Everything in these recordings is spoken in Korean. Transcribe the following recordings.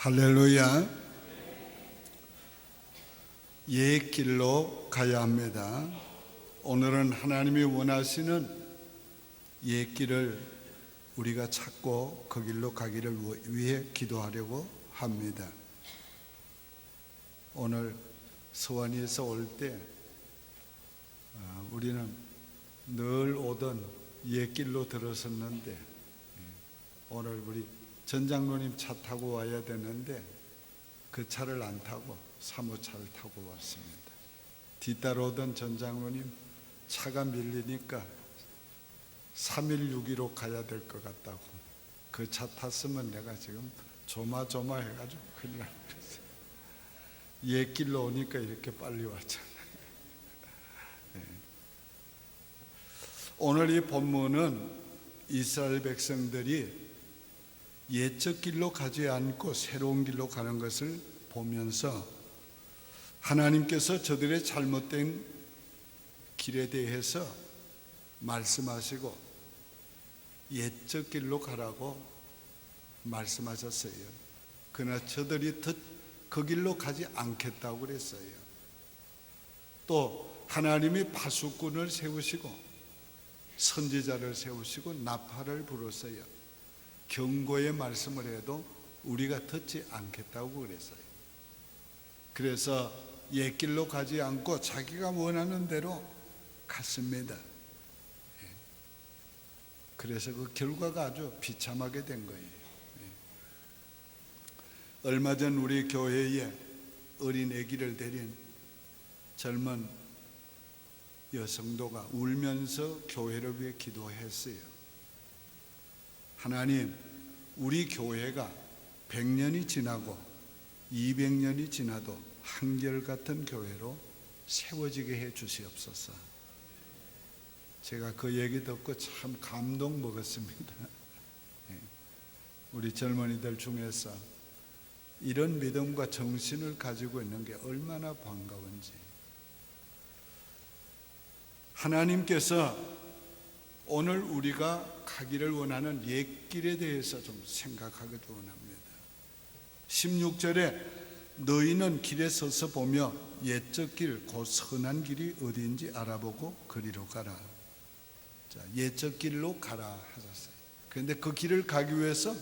할렐루야. 옛 길로 가야 합니다. 오늘은 하나님이 원하시는 옛 길을 우리가 찾고 그 길로 가기를 위해 기도하려고 합니다. 오늘 서원에서 올 때 우리는 늘 오던 옛 길로 들어섰는데 오늘 우리 전 장로님 차 타고 와야 되는데 그 차를 안 타고 사무차를 타고 왔습니다. 뒤따라오던 전 장로님 차가 밀리니까 3.162로 가야 될 것 같다고. 그 차 탔으면 내가 지금 조마조마해가지고 큰일 날 뻔했어요. 옛 길로 오니까 이렇게 빨리 왔잖아요. 오늘 이 본문은 이스라엘 백성들이 옛적 길로 가지 않고 새로운 길로 가는 것을 보면서 하나님께서 저들의 잘못된 길에 대해서 말씀하시고 옛적 길로 가라고 말씀하셨어요. 그러나 저들이 그 길로 가지 않겠다고 그랬어요. 또 하나님이 파수꾼을 세우시고 선지자를 세우시고 나팔을 불었어요. 경고의 말씀을 해도 우리가 듣지 않겠다고 그랬어요. 그래서 옛 길로 가지 않고 자기가 원하는 대로 갔습니다. 그래서 그 결과가 아주 비참하게 된 거예요. 얼마 전 우리 교회에 어린 아기를 데린 젊은 여성도가 울면서 교회를 위해 기도했어요. 하나님, 우리 교회가 100년이 지나고 200년이 지나도 한결같은 교회로 세워지게 해 주시옵소서. 제가 그 얘기 듣고 참 감동 먹었습니다. 우리 젊은이들 중에서 이런 믿음과 정신을 가지고 있는 게 얼마나 반가운지. 하나님께서 오늘 우리가 가기를 원하는 옛 길에 대해서 좀 생각하기도 원합니다. 16절에 너희는 길에 서서 보며 옛적 길 곧 선한 길이 어디인지 알아보고 그리로 가라. 자, 옛적 길로 가라 하셨어요. 그런데 그 길을 가기 위해서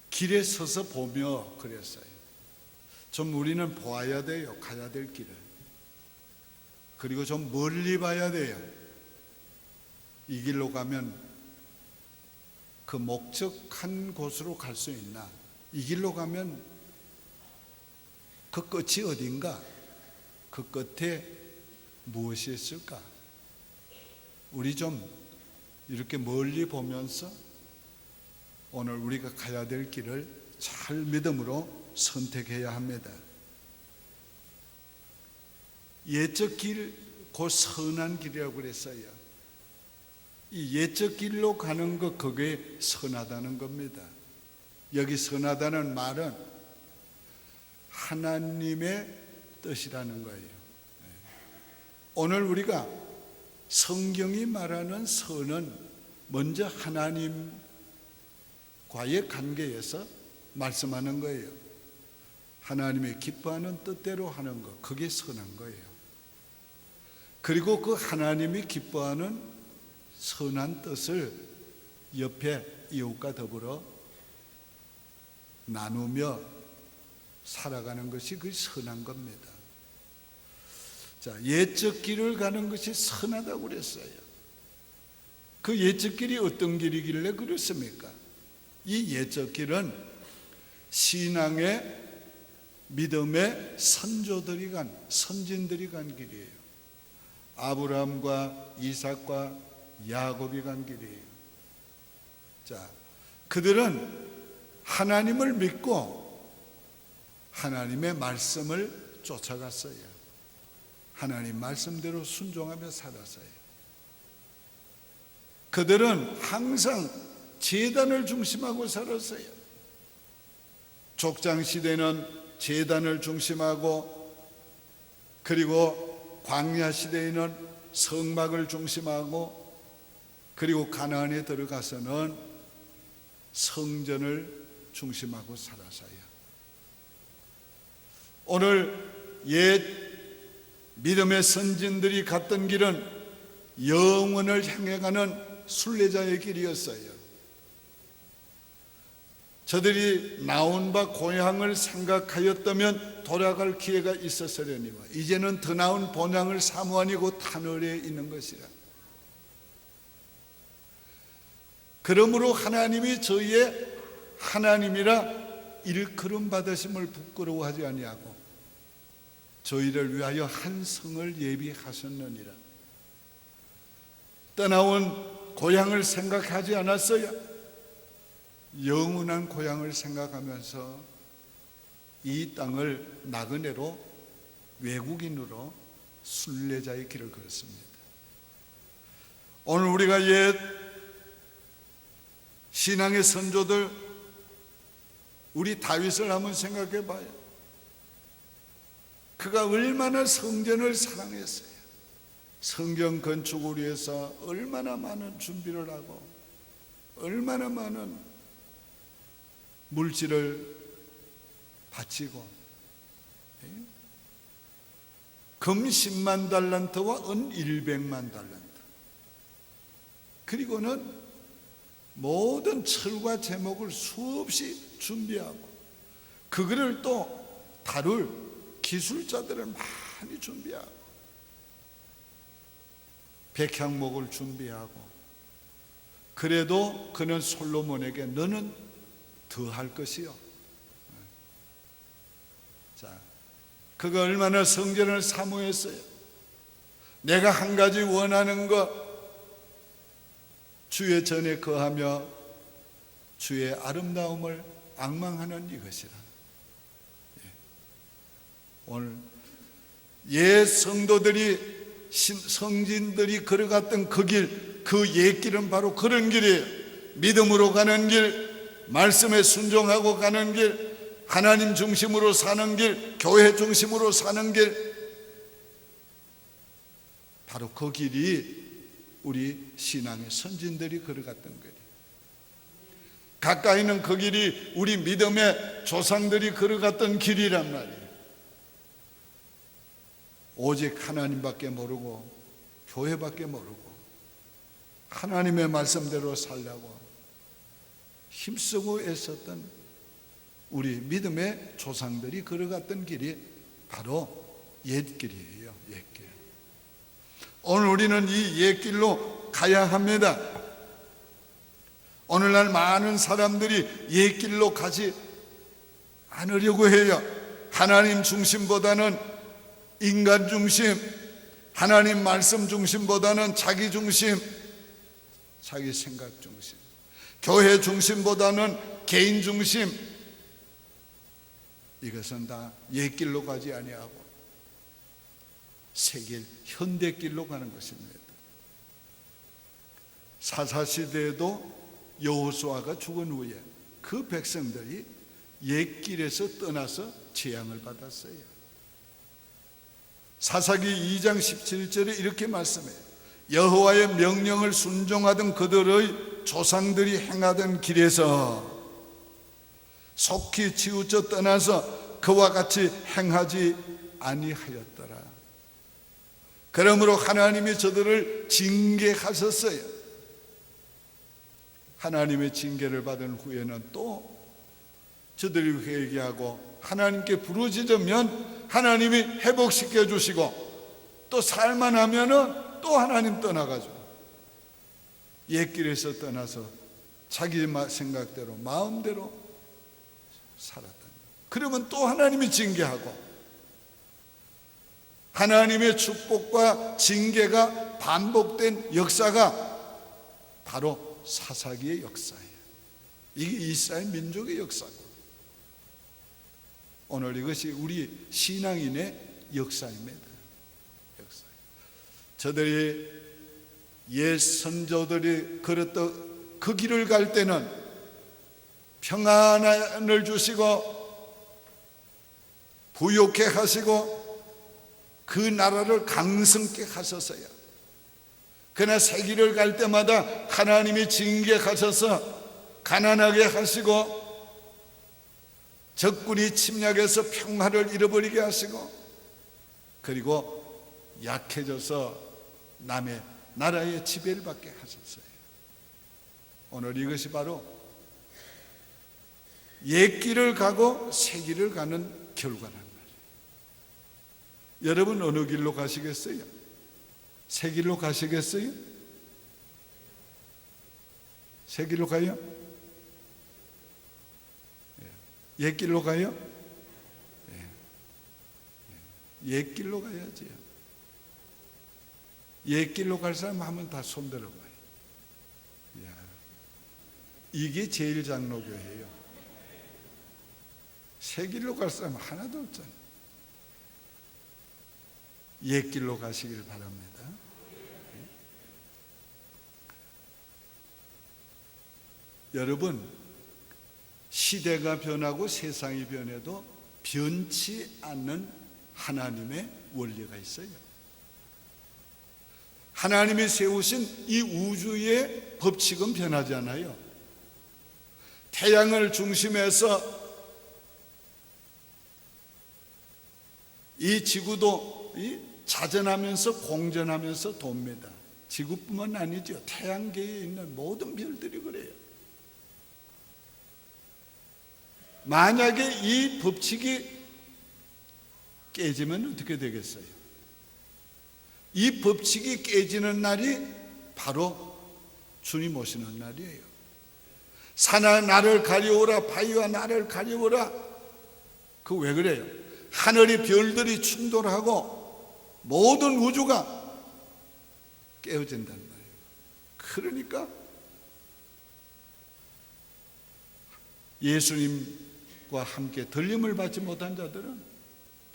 길에 서서 보며 그랬어요. 좀 우리는 보아야 돼요. 가야 될 길을. 그리고 좀 멀리 봐야 돼요. 이 길로 가면 그 목적한 곳으로 갈 수 있나? 이 길로 가면 그 끝이 어딘가? 그 끝에 무엇이 있을까? 우리 좀 이렇게 멀리 보면서 오늘 우리가 가야 될 길을 잘 믿음으로 선택해야 합니다. 옛적 길, 곧 선한 길이라고 그랬어요. 이 옛적 길로 가는 것, 그게 선하다는 겁니다. 여기 선하다는 말은 하나님의 뜻이라는 거예요. 오늘 우리가 성경이 말하는 선은 먼저 하나님과의 관계에서 말씀하는 거예요. 하나님의 기뻐하는 뜻대로 하는 것, 그게 선한 거예요. 그리고 그 하나님이 기뻐하는 선한 뜻을 옆에 이웃과 더불어 나누며 살아가는 것이 그 선한 겁니다. 자, 옛적 길을 가는 것이 선하다고 그랬어요. 그 옛적 길이 어떤 길이길래 그렇습니까? 이 옛적 길은 신앙의 믿음의 선조들이 선진들이 간 길이에요. 아브라함과 이삭과 야곱이 간 길이에요. 자, 그들은 하나님을 믿고 하나님의 말씀을 쫓아갔어요. 하나님 말씀대로 순종하며 살았어요. 그들은 항상 제단을 중심하고 살았어요. 족장 시대는 제단을 중심하고, 그리고 광야 시대에는 성막을 중심하고, 그리고 가나안에 들어가서는 성전을 중심하고 살아서요. 오늘 옛 믿음의 선진들이 갔던 길은 영원을 향해 가는 순례자의 길이었어요. 저들이 나온 바 고향을 생각하였다면 돌아갈 기회가 있었으려니와 이제는 더 나은 본향을 사모하니 곧 하늘에 있는 것이라. 그러므로 하나님이 저희의 하나님이라 일컬음 받으심을 부끄러워하지 아니하고 저희를 위하여 한 성을 예비하셨느니라. 떠나온 고향을 생각하지 않았어요. 영원한 고향을 생각하면서 이 땅을 나그네로, 외국인으로 순례자의 길을 걸었습니다. 오늘 우리가 옛 신앙의 선조들, 우리 다윗을 한번 생각해 봐요. 그가 얼마나 성전을 사랑했어요. 성경 건축을 위해서 얼마나 많은 준비를 하고 얼마나 많은 물질을 바치고 금 10만 달란트와 은 100만 달란트, 그리고는 모든 철과 제목을 수없이 준비하고 그거를 또 다룰 기술자들을 많이 준비하고 백향목을 준비하고, 그래도 그는 솔로몬에게 너는 더 할 것이요. 자, 그가 얼마나 성전을 사모했어요. 내가 한 가지 원하는 것, 주의 전에 거하며 주의 아름다움을 앙망하는 이것이라. 오늘 옛 성도들이, 성진들이 걸어갔던 그 길, 그 옛길은 바로 그런 길이에요. 믿음으로 가는 길, 말씀에 순종하고 가는 길, 하나님 중심으로 사는 길, 교회 중심으로 사는 길, 바로 그 길이 우리 신앙의 선진들이 걸어갔던 길이에요. 가까이는 그 길이 우리 믿음의 조상들이 걸어갔던 길이란 말이에요. 오직 하나님밖에 모르고 교회밖에 모르고 하나님의 말씀대로 살려고 힘쓰고 애썼던 우리 믿음의 조상들이 걸어갔던 길이 바로 옛길이에요. 옛길. 오늘 우리는 이 옛길로 가야 합니다. 오늘날 많은 사람들이 옛길로 가지 않으려고 해요. 하나님 중심보다는 인간 중심, 하나님 말씀 중심보다는 자기 중심, 자기 생각 중심, 교회 중심보다는 개인 중심, 이것은 다 옛길로 가지 아니하고 새길, 현대길로 가는 것입니다. 사사시대에도 여호수아가 죽은 후에 그 백성들이 옛길에서 떠나서 재앙을 받았어요. 사사기 2장 17절에 이렇게 말씀해요. 여호와의 명령을 순종하던 그들의 조상들이 행하던 길에서 속히 치우쳐 떠나서 그와 같이 행하지 아니하였더라. 그러므로 하나님이 저들을 징계하셨어요. 하나님의 징계를 받은 후에는 또 저들이 회개하고 하나님께 부르짖으면 하나님이 회복시켜 주시고, 또 살만하면은 또 하나님 떠나가지고 옛길에서 떠나서 자기 생각대로 마음대로 살았다. 그러면 또 하나님이 징계하고, 하나님의 축복과 징계가 반복된 역사가 바로 사사기의 역사예요. 이게 이스라엘 민족의 역사고, 오늘 이것이 우리 신앙인의 역사입니다. 역사. 저들이 옛 선조들이 걸었던 그 길을 갈 때는 평안을 주시고 부욕해 하시고 그 나라를 강성케 하셨어요. 그러나 새 길을 갈 때마다 하나님이 징계하셔서 가난하게 하시고 적군이 침략해서 평화를 잃어버리게 하시고, 그리고 약해져서 남의 나라의 지배를 받게 하셨어요. 오늘 이것이 바로 옛 길을 가고 새 길을 가는 결과란 말이에요. 여러분 어느 길로 가시겠어요? 새 길로 가시겠어요? 새 길로 가요? 옛 길로 가요? 옛 길로 가야지요. 옛 길로 갈 사람 한번 다 손들어 봐요. 이게 제일 장로교회예요. 새 길로 갈 사람 하나도 없잖아요. 옛 길로 가시길 바랍니다. 여러분, 시대가 변하고 세상이 변해도 변치 않는 하나님의 원리가 있어요. 하나님이 세우신 이 우주의 법칙은 변하지 않아요. 태양을 중심해서 이 지구도 자전하면서 공전하면서 돕니다. 지구뿐만 아니죠. 태양계에 있는 모든 별들이 그래요. 만약에 이 법칙이 깨지면 어떻게 되겠어요? 이 법칙이 깨지는 날이 바로 주님 오시는 날이에요. 산아 나를 가리오라, 바위와 나를 가리오라. 그 왜 그래요? 하늘이 별들이 충돌하고 모든 우주가 깨어진단 말이에요. 그러니까 예수님과 함께 들림을 받지 못한 자들은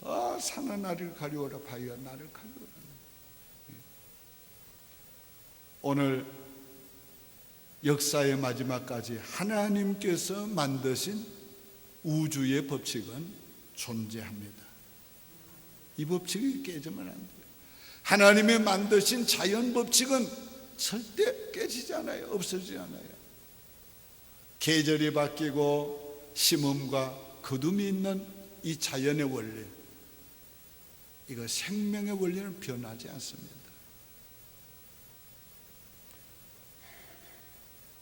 다 산아 나를 가리오라, 바위와 나를 가리오라. 오늘 역사의 마지막까지 하나님께서 만드신 우주의 법칙은 존재합니다. 이 법칙이 깨지면 안 돼요. 하나님이 만드신 자연 법칙은 절대 깨지지 않아요. 없어지지 않아요. 계절이 바뀌고 심음과 거둠이 있는 이 자연의 원리, 이거 생명의 원리는 변하지 않습니다.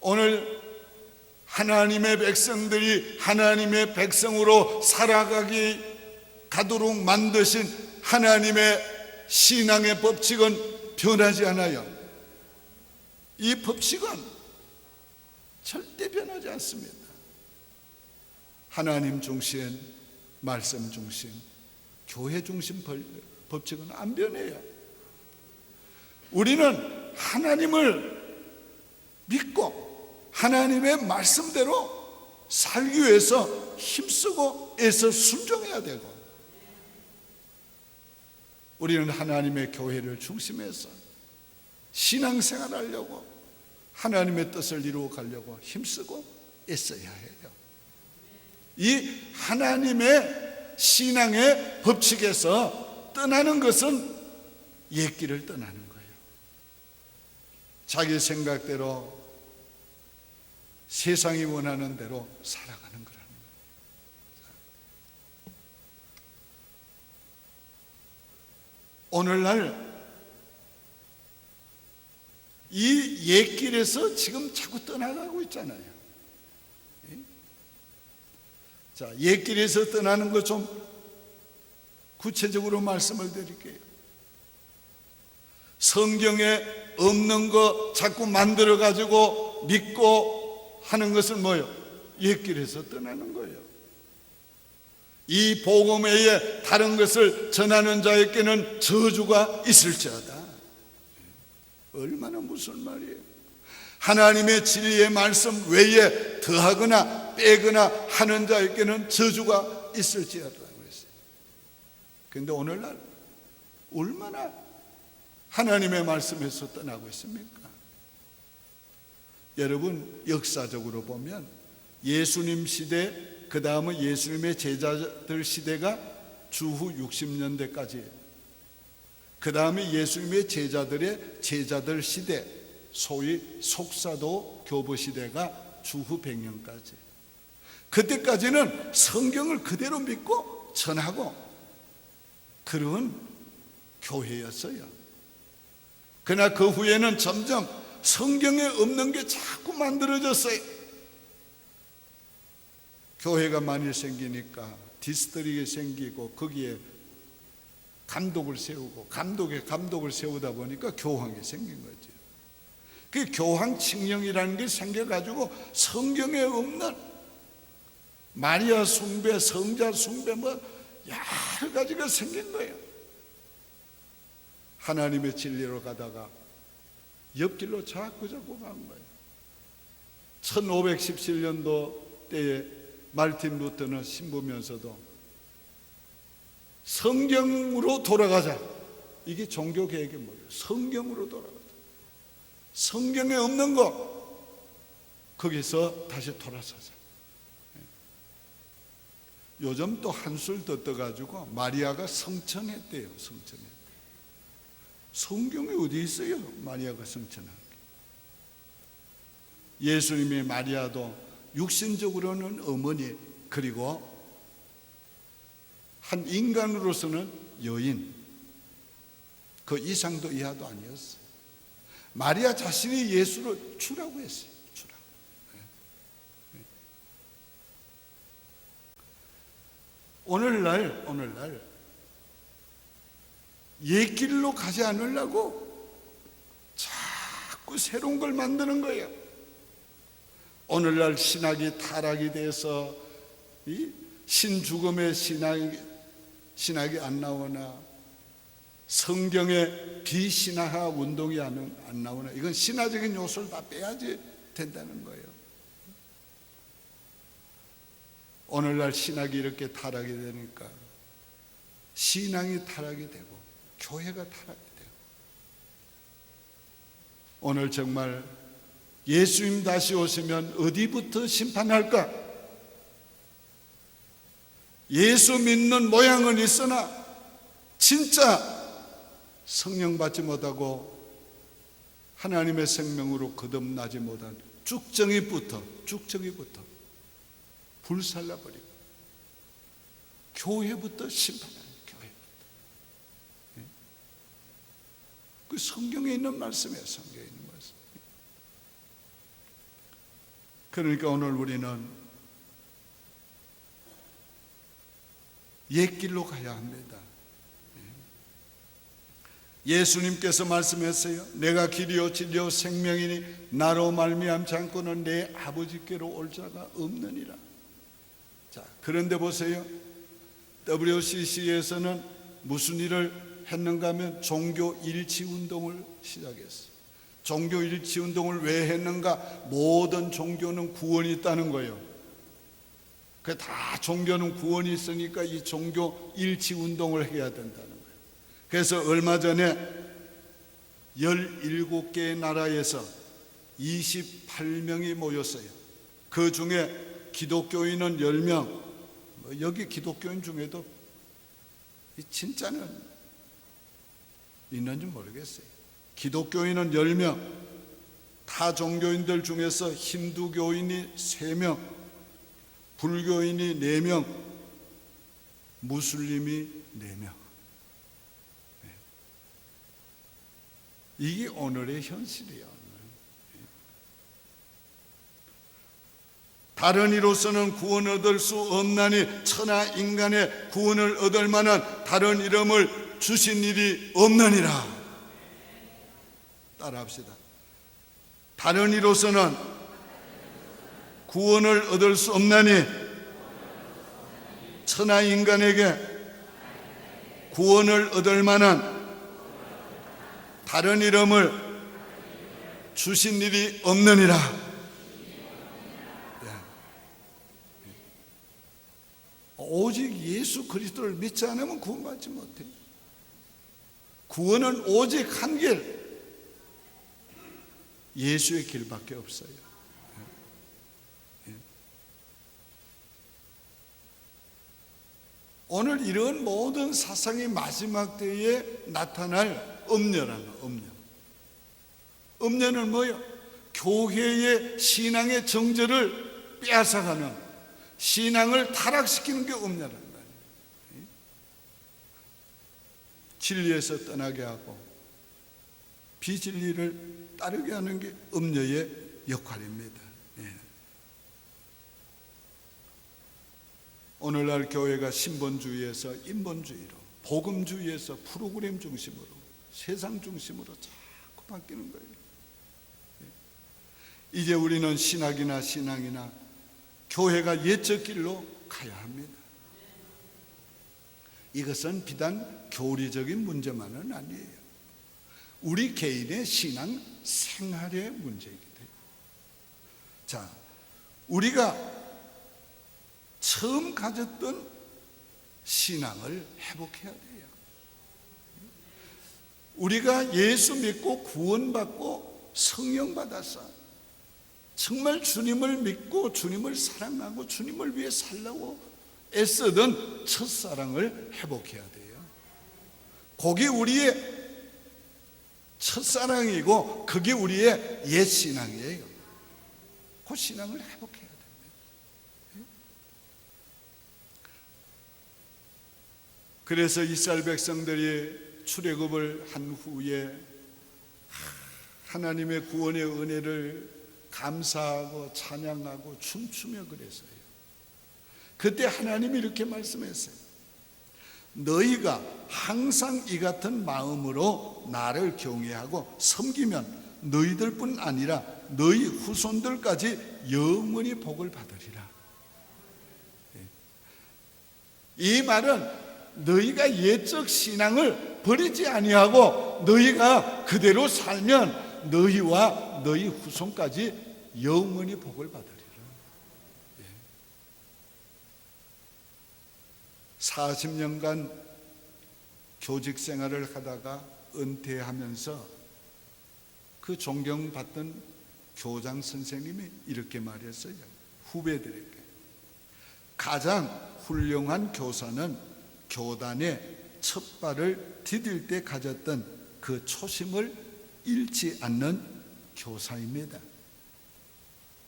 오늘 하나님의 백성들이 하나님의 백성으로 가도록 만드신 하나님의 신앙의 법칙은 변하지 않아요. 이 법칙은 절대 변하지 않습니다. 하나님 중심, 말씀 중심, 교회 중심 법칙은 안 변해요. 우리는 하나님을 믿고 하나님의 말씀대로 살기 위해서 힘쓰고 애써 순종해야 되고, 우리는 하나님의 교회를 중심해서 신앙생활하려고 하나님의 뜻을 이루어 가려고 힘쓰고 애써야 해요. 이 하나님의 신앙의 법칙에서 떠나는 것은 옛 길을 떠나는 거예요. 자기 생각대로 세상이 원하는 대로 살아가는 거라는 거예요. 오늘날 이 옛 길에서 지금 자꾸 떠나가고 있잖아요. 자, 옛 길에서 떠나는 것 좀 구체적으로 말씀을 드릴게요. 성경에 없는 거 자꾸 만들어 가지고 믿고 하는 것은 뭐예요? 옛 길에서 떠나는 거예요. 이 복음 외에 다른 것을 전하는 자에게는 저주가 있을지어다. 얼마나 무슨 말이에요? 하나님의 진리의 말씀 외에 더하거나 빼거나 하는 자에게는 저주가 있을지어다. 그런데 오늘날 얼마나 하나님의 말씀에서 떠나고 있습니까? 여러분, 역사적으로 보면 예수님 시대, 그 다음은 예수님의 제자들 시대가 주후 60년대까지예요. 그 다음에 예수님의 제자들 시대, 소위 속사도 교부 시대가 주후 100년까지. 그때까지는 성경을 그대로 믿고 전하고 그런 교회였어요. 그러나 그 후에는 점점 성경에 없는 게 자꾸 만들어졌어요. 교회가 많이 생기니까 디스트릭이 생기고 거기에 감독을 세우고 감독에 감독을 세우다 보니까 교황이 생긴 거죠. 그 교황 칙령이라는 게 생겨가지고 성경에 없는 마리아 숭배, 성자 숭배 여러 가지가 생긴 거예요. 하나님의 진리로 가다가 옆길로 자꾸 간 거예요. 1517년도 때에 말틴 루터는 신부면서도 성경으로 돌아가자. 이게 종교 개혁이 뭐예요? 성경으로 돌아가자. 성경에 없는 거 거기서 다시 돌아서자. 요즘 또 한술 더 떠가지고 마리아가 성천했대요. 성천했대요. 성경에 어디 있어요? 마리아가 성천한 게. 예수님의 마리아도 육신적으로는 어머니, 그리고 한 인간으로서는 여인, 그 이상도 이하도 아니었어요. 마리아 자신이 예수를 주라고 했어요. 주라고. 오늘날 옛길로 가지 않으려고 자꾸 새로운 걸 만드는 거예요. 오늘날 신학이 타락이 돼서 이 신죽음의 신학이 안 나오나, 성경의 비신화화 운동이 안 나오나, 이건 신화적인 요소를 다 빼야지 된다는 거예요. 오늘날 신학이 이렇게 타락이 되니까 신앙이 타락이 되고 교회가 타락이 되고, 오늘 정말 예수님 다시 오시면 어디부터 심판할까? 예수 믿는 모양은 있으나 진짜 성령 받지 못하고 하나님의 생명으로 거듭나지 못한 쭉정이부터 불살라버리고 교회부터 심판하는, 교회부터. 그 성경에 있는 말씀이에요. 성경에 있는 말씀. 그러니까 오늘 우리는 옛길로 가야 합니다. 예수님께서 말씀했어요. 내가 길이요 진리요 생명이니 나로 말미암지 않고는 내 아버지께로 올 자가 없느니라. 자, 그런데 보세요. WCC에서는 무슨 일을 했는가 하면 종교 일치 운동을 시작했어요. 종교 일치 운동을 왜 했는가? 모든 종교는 구원이 있다는 거예요. 다 종교는 구원이 있으니까 이 종교 일치 운동을 해야 된다는 거예요. 그래서 얼마 전에 17개의 나라에서 28명이 모였어요. 그 중에 기독교인은 10명, 여기 기독교인 중에도 진짜는 있는지 모르겠어요. 기독교인은 10명, 타 종교인들 중에서 힌두교인이 3명, 불교인이 4명, 무슬림이 4명. 이게 오늘의 현실이에요. 다른 이로서는 구원 얻을 수 없나니 천하 인간의 구원을 얻을 만한 다른 이름을 주신 일이 없느니라. 따라합시다. 다른 이로서는 구원을 얻을 수 없나니 천하 인간에게 구원을 얻을 만한 다른 이름을 주신 일이 없느니라. 오직 예수 그리스도를 믿지 않으면 구원받지 못해요. 구원은 오직 한 길, 예수의 길밖에 없어요. 오늘 이런 모든 사상이 마지막 때에 나타날 음녀라는 음녀. 음녀는 뭐예요? 교회의 신앙의 정절을 빼앗아가는, 신앙을 타락시키는 게 음녀란 말이에요. 진리에서 떠나게 하고 비진리를 따르게 하는 게 음녀의 역할입니다. 오늘날 교회가 신본주의에서 인본주의로, 복음주의에서 프로그램 중심으로, 세상 중심으로 자꾸 바뀌는 거예요. 이제 우리는 신학이나 신앙이나 교회가 옛적 길로 가야 합니다. 이것은 비단 교리적인 문제만은 아니에요. 우리 개인의 신앙 생활의 문제이기도 해요. 자, 우리가 처음 가졌던 신앙을 회복해야 돼요. 우리가 예수 믿고 구원받고 성령 받아서 정말 주님을 믿고 주님을 사랑하고 주님을 위해 살려고 애쓰던 첫사랑을 회복해야 돼요. 그게 우리의 첫사랑이고 그게 우리의 옛 신앙이에요. 그 신앙을 회복해야 됩니다. 그래서 이스라엘 백성들이 출애굽을 한 후에 하나님의 구원의 은혜를 감사하고 찬양하고 춤추며 그랬어요. 그때 하나님이 이렇게 말씀했어요. 너희가 항상 이 같은 마음으로 나를 경외하고 섬기면 너희들뿐 아니라 너희 후손들까지 영원히 복을 받으리라. 이 말은 너희가 옛적 신앙을 버리지 아니하고 너희가 그대로 살면 너희와 너희 후손까지 영원히 복을 받으리라. 40년간 교직 생활을 하다가 은퇴하면서 그 존경받던 교장 선생님이 이렇게 말했어요. 후배들에게 가장 훌륭한 교사는 교단의 첫 발을 디딜 때 가졌던 그 초심을 잃지 않는 교사입니다.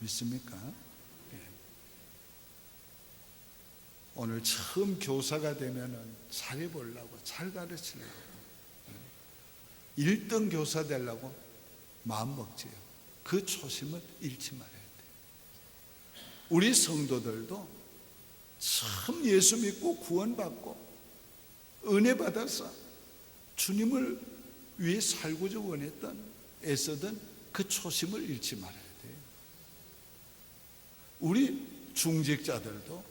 믿습니까? 오늘 처음 교사가 되면은 잘해보려고, 잘 가르치려고, 1등 교사 되려고 마음 먹지요. 그 초심을 잃지 말아야 돼요. 우리 성도들도 참 예수 믿고 구원받고 은혜 받아서 주님을 위해 살고자 원했던, 애쓰던 그 초심을 잃지 말아야 돼요. 우리 중직자들도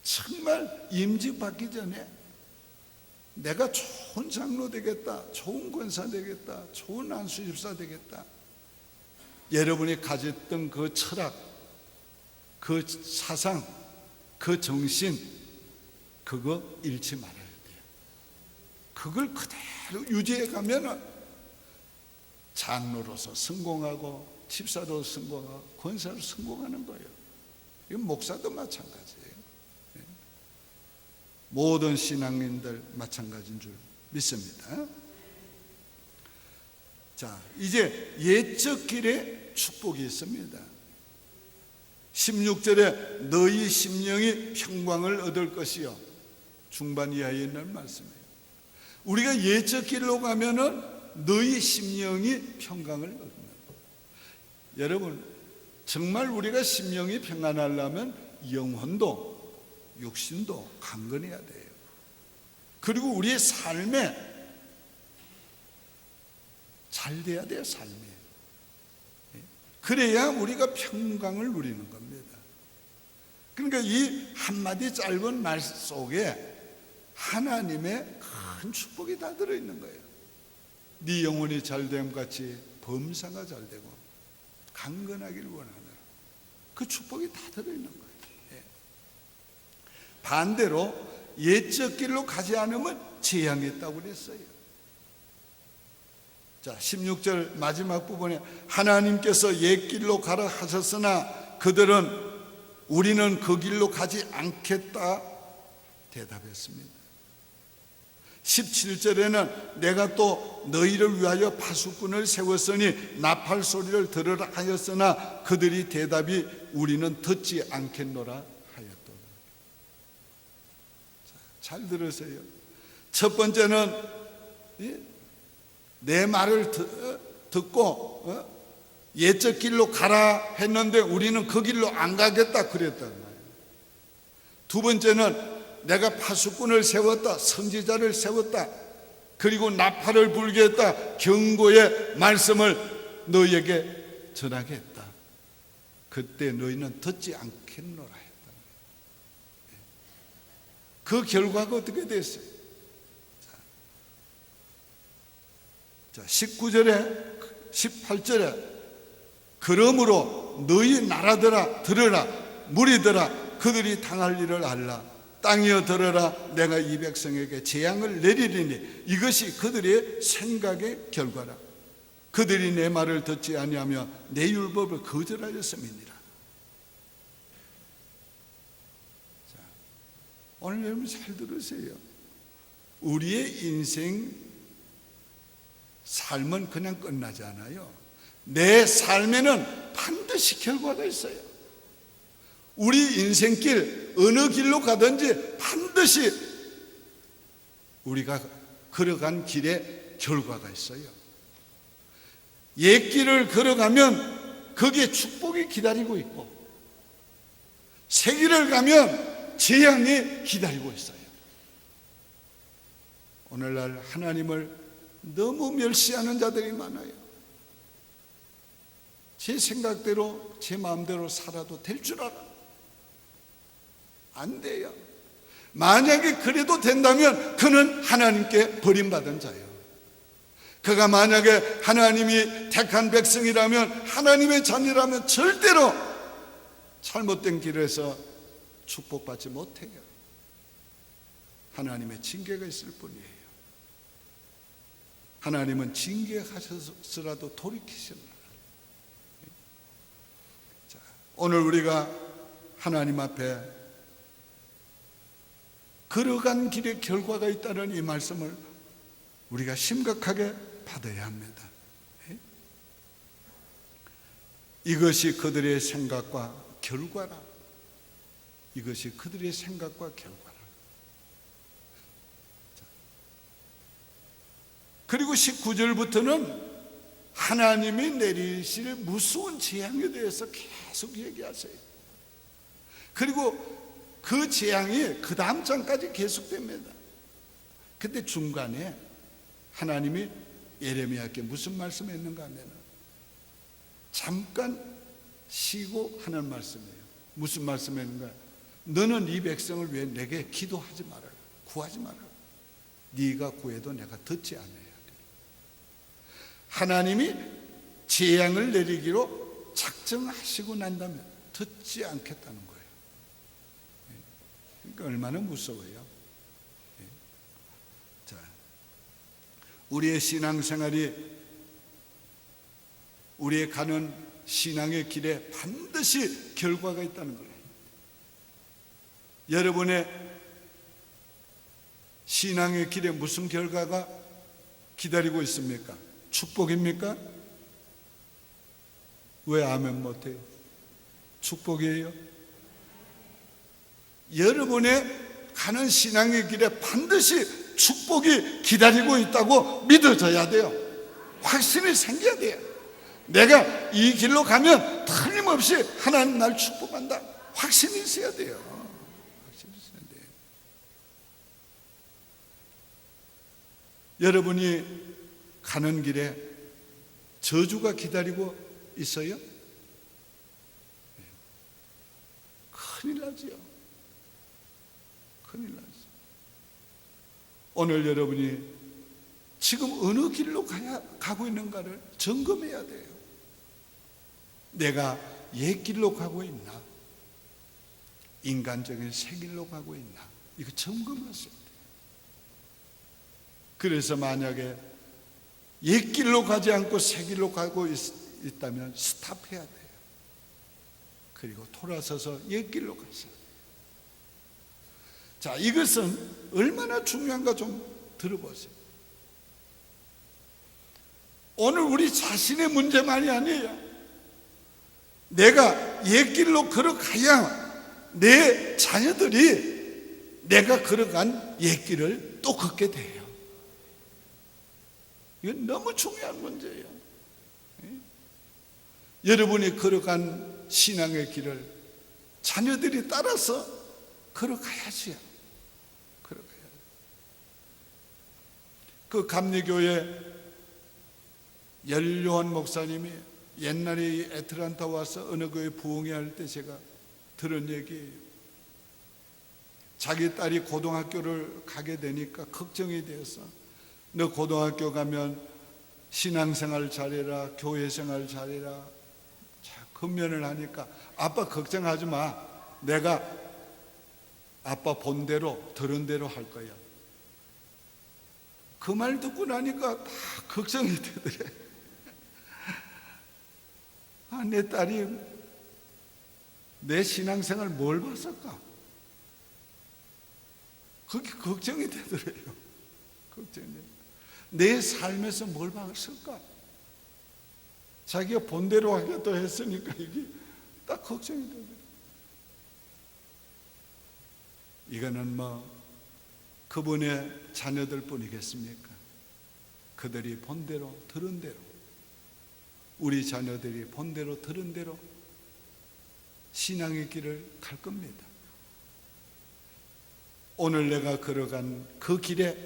정말 임직 받기 전에 내가 좋은 장로 되겠다, 좋은 권사 되겠다, 좋은 안수집사 되겠다, 여러분이 가졌던 그 철학, 그 사상, 그 정신, 그거 잃지 말아야 돼요. 그걸 그대로 유지해 가면 장로로서 성공하고 집사로 성공하고 권사로 성공하는 거예요. 이건 목사도 마찬가지예요. 모든 신앙인들 마찬가지인 줄 믿습니다. 자, 이제 옛적 길에 축복이 있습니다. 16절에 너희 심령이 평강을 얻을 것이요, 중반 이하에 있는 말씀이에요. 우리가 옛적 길로 가면은 너희 심령이 평강을 얻는 거예요. 여러분, 정말 우리가 심령이 평안하려면 영혼도 육신도 강건해야 돼요. 그리고 우리의 삶에 잘 돼야 돼요. 삶에. 그래야 우리가 평강을 누리는 겁니다. 그러니까 이 한마디 짧은 말 속에 하나님의 큰 축복이 다 들어있는 거예요. 네 영혼이 잘됨 같이 범사가 잘되고 강건하기를 원하노라. 그 축복이 다 들어있는 거예요. 반대로 옛적 길로 가지 않으면 재앙했다고 그랬어요. 자, 16절 마지막 부분에 하나님께서 옛 길로 가라 하셨으나 그들은 우리는 그 길로 가지 않겠다 대답했습니다. 17절에는 내가 또 너희를 위하여 파수꾼을 세웠으니 나팔 소리를 들으라 하였으나 그들이 대답이 우리는 듣지 않겠노라 잘 들으세요. 첫 번째는 내 말을 듣고 옛적 길로 가라 했는데 우리는 그 길로 안 가겠다 그랬단 말이에요. 두 번째는 내가 파수꾼을 세웠다, 선지자를 세웠다, 그리고 나팔을 불게 했다, 경고의 말씀을 너희에게 전하겠다. 그때 너희는 듣지 않겠노라 했다. 그 결과가 어떻게 됐어요? 자, 19절에 18절에 그러므로 너희 나라들아 들으라, 무리들아 그들이 당할 일을 알라. 땅이여 들으라, 내가 이 백성에게 재앙을 내리리니 이것이 그들의 생각의 결과라. 그들이 내 말을 듣지 아니하며 내 율법을 거절하였음이니라. 자, 오늘 여러분 잘 들으세요. 우리의 인생 삶은 그냥 끝나지 않아요. 내 삶에는 반드시 결과가 있어요. 우리 인생길 어느 길로 가든지 반드시 우리가 걸어간 길에 결과가 있어요. 옛 길을 걸어가면 거기에 축복이 기다리고 있고, 새 길을 가면 재앙이 기다리고 있어요. 오늘날 하나님을 너무 멸시하는 자들이 많아요. 제 생각대로 제 마음대로 살아도 될 줄 알아. 안 돼요. 만약에 그래도 된다면 그는 하나님께 버림받은 자예요. 그가 만약에 하나님이 택한 백성이라면, 하나님의 자녀라면 절대로 잘못된 길에서 축복받지 못해요. 하나님의 징계가 있을 뿐이에요. 하나님은 징계하셔서라도 돌이키십니다. 자, 오늘 우리가 하나님 앞에 걸어간 길에 결과가 있다는 이 말씀을 우리가 심각하게 받아야 합니다. 이것이 그들의 생각과 결과라. 이것이 그들의 생각과 결과라. 그리고 19절부터는 하나님이 내리실 무서운 재앙에 대해서 계속 얘기하세요. 그리고 그 재앙이 그 다음 장까지 계속됩니다. 근데 중간에 하나님이 예레미야께 무슨 말씀했는가 하면 잠깐 쉬고 하는 말씀이에요. 무슨 말씀했는가? 너는 이 백성을 위해 내게 기도하지 말아라, 구하지 말아라. 네가 구해도 내가 듣지 않아야 돼. 하나님이 재앙을 내리기로 작정하시고 난다면 듣지 않겠다는 거예요. 그러니까 얼마나 무서워요. 자, 우리의 신앙생활이, 우리의 가는 신앙의 길에 반드시 결과가 있다는 거예요. 여러분의 신앙의 길에 무슨 결과가 기다리고 있습니까? 축복입니까? 왜 아멘 못해요? 축복이에요? 여러분의 가는 신앙의 길에 반드시 축복이 기다리고 있다고 믿어져야 돼요. 확신이 생겨야 돼요. 내가 이 길로 가면 틀림없이 하나님 날 축복한다. 확신이 있어야 돼요. 확신이 있어야 돼요. 여러분이 가는 길에 저주가 기다리고 있어요? 큰일 나지요. 큰일 나죠. 오늘 여러분이 지금 어느 길로 가고 있는가를 점검해야 돼요. 내가 옛 길로 가고 있나? 인간적인 새 길로 가고 있나? 이거 점검하셔야 돼요. 그래서 만약에 옛 길로 가지 않고 새 길로 가고 있다면 스탑해야 돼요. 그리고 돌아서서 옛 길로 가셔야 돼요. 자, 이것은 얼마나 중요한가 좀 들어보세요. 오늘 우리 자신의 문제만이 아니에요. 내가 옛 길로 걸어가야 내 자녀들이 내가 걸어간 옛길을 또 걷게 돼요. 이건 너무 중요한 문제예요. 여러분이 걸어간 신앙의 길을 자녀들이 따라서 걸어가야지요. 걸어가야 돼요. 그 감리교회 연료한 목사님이 옛날에 애틀란타 와서 어느 교회 부흥회 할 때 제가 들은 얘기예요. 자기 딸이 고등학교를 가게 되니까 걱정이 되어서 너 고등학교 가면 신앙생활 잘해라, 교회생활 잘해라. 자, 근면을 하니까 아빠 걱정하지 마. 내가 아빠 본대로 들은 대로 할 거야. 그 말 듣고 나니까 다 걱정이 되더래. 아, 내 딸이 내 신앙생활 뭘 봤을까? 그게 걱정이 되더래요. 걱정이 돼요. 내 삶에서 뭘 봤을까? 자기가 본대로 하겠다 했으니까 이게 딱 걱정이 되더래요. 이거는 그분의 자녀들 뿐이겠습니까? 그들이 본대로 들은 대로, 우리 자녀들이 본대로 들은 대로 신앙의 길을 갈 겁니다. 오늘 내가 걸어간 그 길에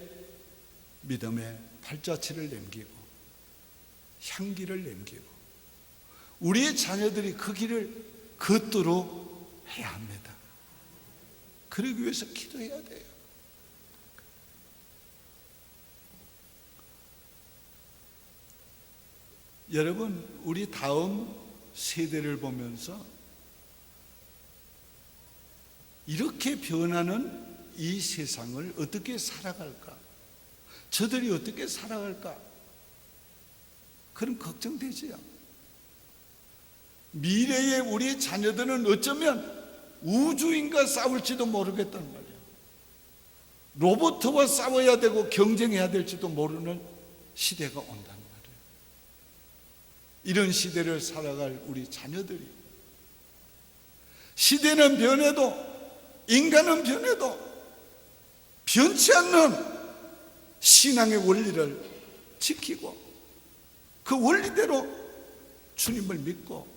믿음의 발자취를 남기고 향기를 남기고 우리의 자녀들이 그 길을 걷도록 해야 합니다. 그러기 위해서 기도해야 돼요. 여러분, 우리 다음 세대를 보면서 이렇게 변하는 이 세상을 어떻게 살아갈까? 저들이 어떻게 살아갈까? 그런 걱정되지요. 미래의 우리 자녀들은 어쩌면 우주인과 싸울지도 모르겠단 말이에요. 로봇과 싸워야 되고 경쟁해야 될지도 모르는 시대가 온단 말이에요. 이런 시대를 살아갈 우리 자녀들이, 시대는 변해도 인간은 변해도 변치 않는 신앙의 원리를 지키고 그 원리대로 주님을 믿고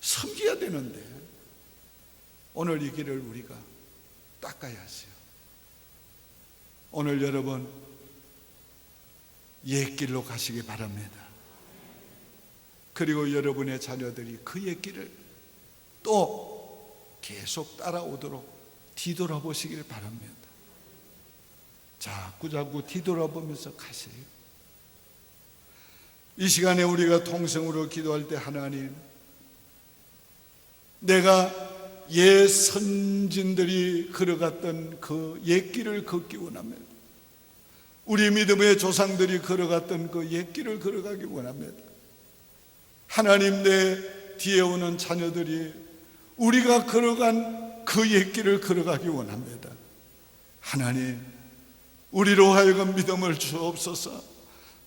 섬겨야 되는데 오늘 이 길을 우리가 닦아야지요. 오늘 여러분 옛길로 가시기 바랍니다. 그리고 여러분의 자녀들이 그 옛길을 또 계속 따라오도록 뒤돌아보시길 바랍니다. 자꾸 뒤돌아보면서 가세요. 이 시간에 우리가 통성으로 기도할 때 하나님, 내가 옛 선진들이 걸어갔던 그 옛길을 걷기 원합니다. 우리 믿음의 조상들이 걸어갔던 그 옛길을 걸어가기 원합니다. 하나님, 내 뒤에 오는 자녀들이 우리가 걸어간 그 옛길을 걸어가기 원합니다. 하나님, 우리로 하여금 믿음을 주옵소서.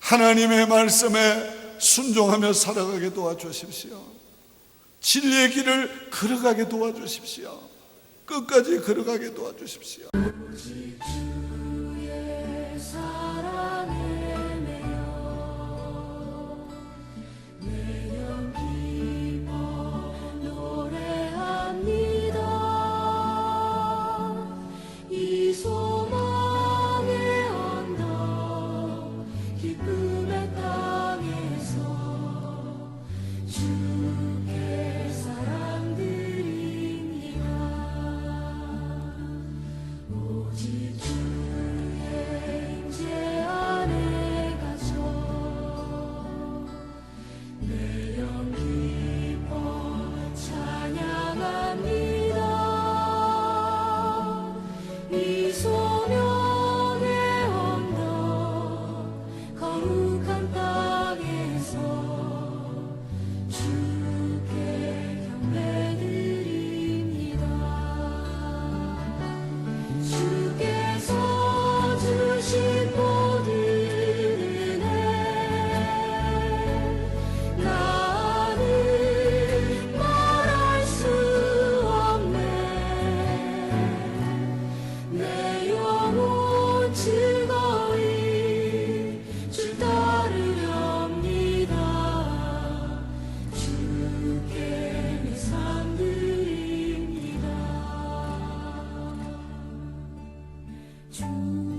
하나님의 말씀에 순종하며 살아가게 도와주십시오. 진리의 길을 걸어가게 도와주십시오. 끝까지 걸어가게 도와주십시오. 오직 주 주